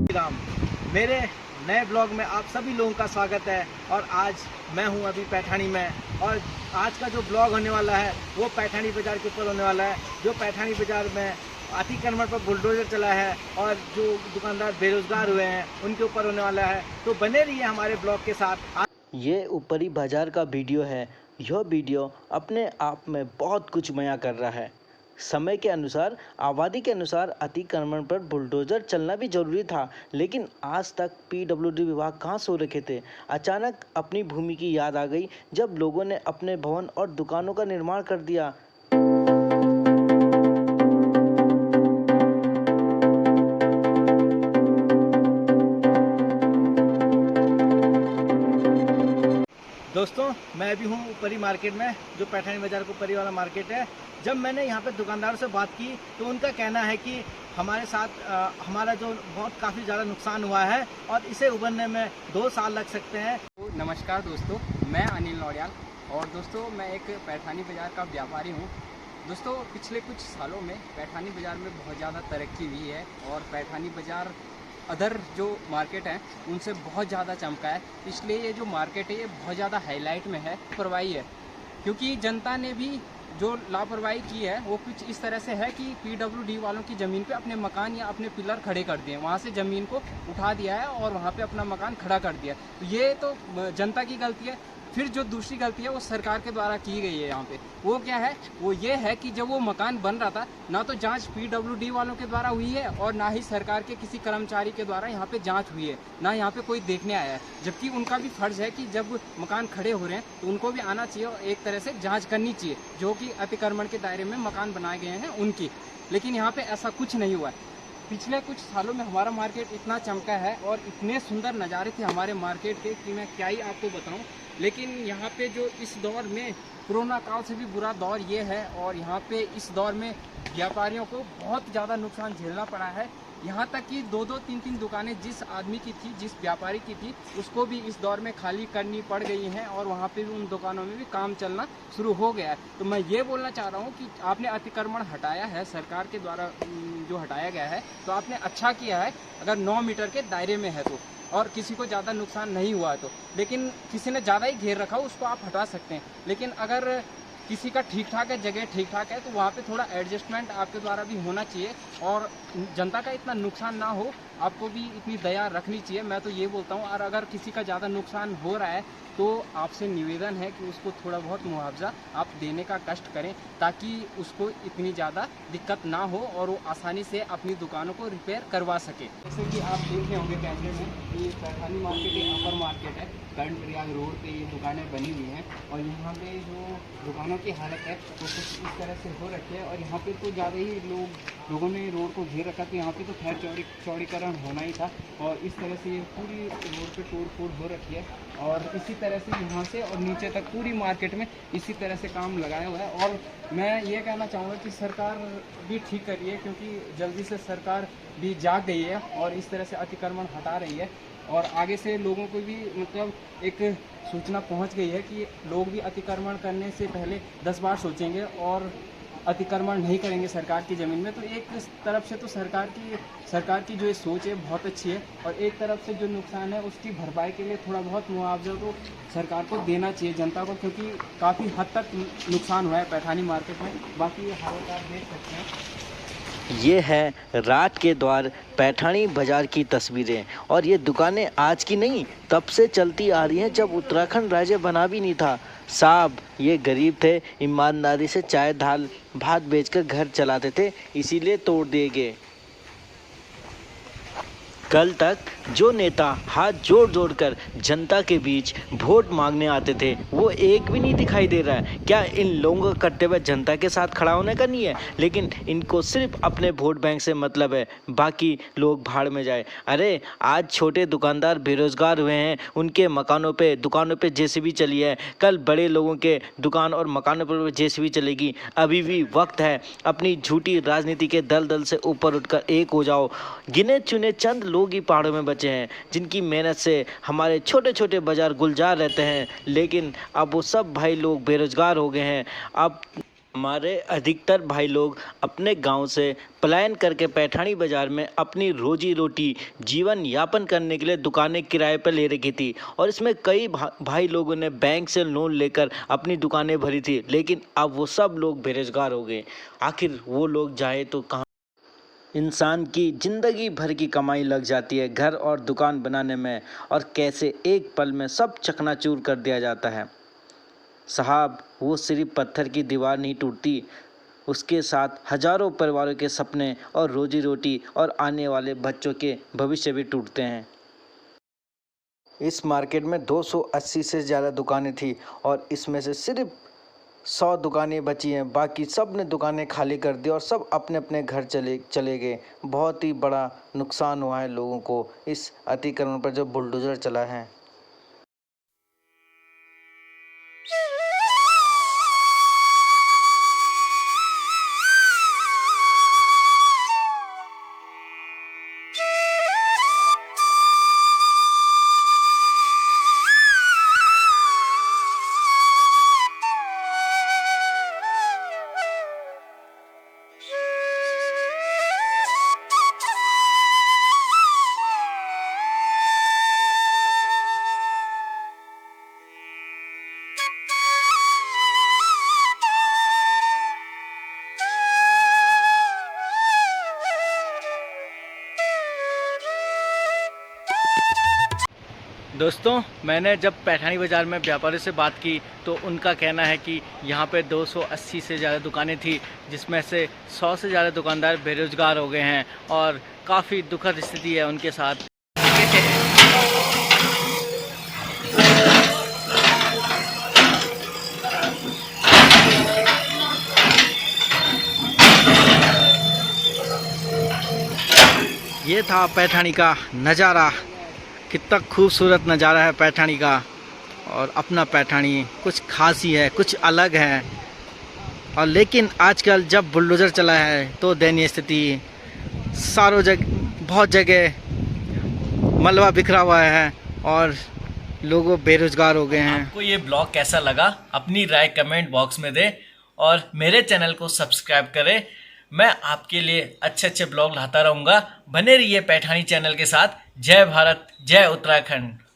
राम, मेरे नए ब्लॉग में आप सभी लोगों का स्वागत है। और आज मैं हूं अभी पैठानी में, और आज का जो ब्लॉग होने वाला है वो पैठानी बाज़ार के ऊपर होने वाला है। जो पैठानी बाज़ार में अतिक्रमण पर बुलडोजर चला है और जो दुकानदार बेरोजगार हुए हैं उनके ऊपर होने वाला है, तो बने रहिए हमारे ब्लॉग के साथ। ये ऊपरी बाजार का वीडियो है। यह वीडियो अपने आप में बहुत कुछ बयां कर रहा है। समय के अनुसार, आबादी के अनुसार अतिक्रमण पर बुलडोजर चलना भी जरूरी था, लेकिन आज तक पीडब्ल्यूडी विभाग कहाँ सो रखे थे। अचानक अपनी भूमि की याद आ गई जब लोगों ने अपने भवन और दुकानों का निर्माण कर दिया। दोस्तों, मैं अभी हूँ ऊपरी मार्केट में, जो पैठानी बाज़ार के ऊपरी वाला मार्केट है। जब मैंने यहाँ पे दुकानदारों से बात की तो उनका कहना है कि हमारे साथ हमारा जो काफ़ी ज़्यादा नुकसान हुआ है और इसे उभरने में 2 साल लग सकते हैं। तो नमस्कार दोस्तों, मैं अनिल नौडियाल और दोस्तों मैं एक पैठानी बाज़ार का व्यापारी हूँ। दोस्तों, पिछले कुछ सालों में पैठानी बाज़ार में बहुत ज़्यादा तरक्की हुई है और पैठानी बाज़ार अदर जो मार्केट हैं उनसे बहुत ज़्यादा चमका है। इसलिए ये जो मार्केट है ये बहुत ज़्यादा हाईलाइट में है। लापरवाही है, क्योंकि जनता ने भी जो लापरवाही की है वो कुछ इस तरह से है कि पीडब्ल्यूडी वालों की ज़मीन पे अपने मकान या अपने पिलर खड़े कर दिए, वहाँ से ज़मीन को उठा दिया है और वहाँ पे अपना मकान खड़ा कर दिया। तो ये तो जनता की गलती है। फिर जो दूसरी गलती है वो सरकार के द्वारा की गई है यहाँ पे। वो क्या है, वो ये है कि जब वो मकान बन रहा था ना तो जांच पीडब्ल्यूडी वालों के द्वारा हुई है और ना ही सरकार के किसी कर्मचारी के द्वारा यहाँ पे जांच हुई है, ना यहाँ पे कोई देखने आया है। जबकि उनका भी फर्ज है कि जब मकान खड़े हो रहे हैं तो उनको भी आना चाहिए और एक तरह से जाँच करनी चाहिए, जो कि अतिक्रमण के दायरे में मकान बनाए गए हैं उनकी। लेकिन यहाँ पर ऐसा कुछ नहीं हुआ है। पिछले कुछ सालों में हमारा मार्केट इतना चमका है और इतने सुंदर नज़ारे थे हमारे मार्केट के कि मैं क्या ही आपको बताऊं। लेकिन यहाँ पे जो इस दौर में कोरोना काल से भी बुरा दौर ये है और यहाँ पे इस दौर में व्यापारियों को बहुत ज़्यादा नुकसान झेलना पड़ा है। यहाँ तक कि 2-2, 3-3 दुकानें जिस आदमी की थी, जिस व्यापारी की थी, उसको भी इस दौर में खाली करनी पड़ गई हैं और वहाँ पे भी उन दुकानों में भी काम चलना शुरू हो गया है। तो मैं ये बोलना चाह रहा हूँ कि आपने अतिक्रमण हटाया है, सरकार के द्वारा जो हटाया गया है, तो आपने अच्छा किया है अगर 9 मीटर के दायरे में है तो, और किसी को ज़्यादा नुकसान नहीं हुआ है तो। लेकिन किसी ने ज़्यादा ही घेर रखा हो उसको आप हटा सकते हैं। लेकिन अगर किसी का ठीक ठाक है, जगह ठीक ठाक है, तो वहाँ पे थोड़ा एडजस्टमेंट आपके द्वारा भी होना चाहिए और जनता का इतना नुकसान ना हो, आपको भी इतनी दया रखनी चाहिए। मैं तो ये बोलता हूँ। और अगर किसी का ज़्यादा नुकसान हो रहा है तो आपसे निवेदन है कि उसको थोड़ा बहुत मुआवजा आप देने का कष्ट करें, ताकि उसको इतनी ज़्यादा दिक्कत ना हो और वो आसानी से अपनी दुकानों को रिपेयर करवा सके। जैसे कि आप देख रहे होंगे कैमरे में, ये पैठानी मार्केट एक अपर मार्केट है। करंट प्रयाग रोड पे ये दुकानें बनी हुई हैं और यहाँ पे जो दुकानों की हालत है वो कुछ इस तरह से हो रखी है। और यहाँ पे तो ज़्यादा ही लोगों ने रोड को घेर रखा, तो यहाँ पे तो खैर चौड़ीकरण होना ही था। और इस तरह से ये पूरी रोड पे तोड़ फोड़ हो रखी है और इसी तरह से यहाँ से और नीचे तक पूरी मार्केट में इसी तरह से काम लगाया हुआ है। और मैं ये कहना चाहूँगा कि सरकार भी ठीक कर रही है, क्योंकि जल्दी से सरकार भी जाग गई है और इस तरह से अतिक्रमण हटा रही है। और आगे से लोगों को भी मतलब एक सूचना पहुंच गई है कि लोग भी अतिक्रमण करने से पहले 10 बार सोचेंगे और अतिक्रमण नहीं करेंगे सरकार की ज़मीन में। तो एक तरफ से तो सरकार की जो ये सोच है बहुत अच्छी है और एक तरफ से जो नुकसान है उसकी भरपाई के लिए थोड़ा बहुत मुआवजा तो सरकार को देना चाहिए जनता को, क्योंकि काफ़ी हद तक नुकसान हुआ है पैठानी मार्केट में। बाकी ये हालत आप देख सकते हैं। ये है रात के द्वार पैठानी बाजार की तस्वीरें। और ये दुकानें आज की नहीं, तब से चलती आ रही हैं जब उत्तराखंड राज्य बना भी नहीं था। साहब ये गरीब थे, ईमानदारी से चाय दाल भात बेचकर घर चलाते थे, इसीलिए तोड़ दिए गए। कल तक जो नेता हाथ जोड़ जोड़ कर जनता के बीच वोट मांगने आते थे वो एक भी नहीं दिखाई दे रहा है। क्या इन लोगों का कर्तव्य जनता के साथ खड़ा होने का नहीं है? लेकिन इनको सिर्फ अपने वोट बैंक से मतलब है, बाकी लोग भाड़ में जाए। अरे आज छोटे दुकानदार बेरोजगार हुए हैं, उनके मकानों पे दुकानों पे जेसीबी चली है, कल बड़े लोगों के दुकान और मकानों पर जेसीबी चलेगी। अभी भी वक्त है, अपनी झूठी राजनीति के दलदल से ऊपर उठकर एक हो जाओ। गिने चुने चंद लोग ही पहाड़ों में बचे हैं जिनकी मेहनत से हमारे छोटे छोटे बाजार गुलजार रहते हैं, लेकिन अब वो सब भाई लोग बेरोजगार हो गए हैं। अब हमारे अधिकतर भाई लोग अपने गांव से पलायन करके पैठानी बाज़ार में अपनी रोजी रोटी जीवन यापन करने के लिए दुकानें किराए पर ले रखी थी और इसमें कई भाई लोगों ने बैंक से लोन लेकर अपनी दुकानें भरी थी, लेकिन अब वो सब लोग बेरोजगार हो गए। आखिर वो लोग जाए तो कहाँ? इंसान की ज़िंदगी भर की कमाई लग जाती है घर और दुकान बनाने में, और कैसे एक पल में सब चकनाचूर कर दिया जाता है। साहब, वो सिर्फ पत्थर की दीवार नहीं टूटती, उसके साथ हजारों परिवारों के सपने और रोजी रोटी और आने वाले बच्चों के भविष्य भी टूटते हैं। इस मार्केट में 280 से ज़्यादा दुकानें थी और इसमें से सिर्फ 100 दुकानें बची हैं। बाकी सब ने दुकानें खाली कर दी और सब अपने अपने घर चले गए। बहुत ही बड़ा नुकसान हुआ है लोगों को इस अतिक्रमण पर जो बुलडोज़र चला है। दोस्तों, मैंने जब पैठानी बाज़ार में व्यापारी से बात की तो उनका कहना है कि यहाँ पे 280 से ज़्यादा दुकानें थी, जिसमें से 100 से ज़्यादा दुकानदार बेरोजगार हो गए हैं और काफ़ी दुखद स्थिति है उनके साथ। ये था पैठानी का नज़ारा। कितना खूबसूरत नज़ारा है पैठानी का, और अपना पैठानी कुछ खास ही है, कुछ अलग है। और लेकिन आजकल जब बुलडोज़र चला है तो दयनीय स्थिति, बहुत जगह मलबा बिखरा हुआ है और लोग बेरोजगार हो गए हैं। आपको ये ब्लॉग कैसा लगा अपनी राय कमेंट बॉक्स में दें और मेरे चैनल को सब्सक्राइब करें। मैं आपके लिए अच्छे अच्छे ब्लॉग लाता रहूँगा। बने रहिए पैठानी चैनल के साथ। जय भारत, जय उत्तराखंड।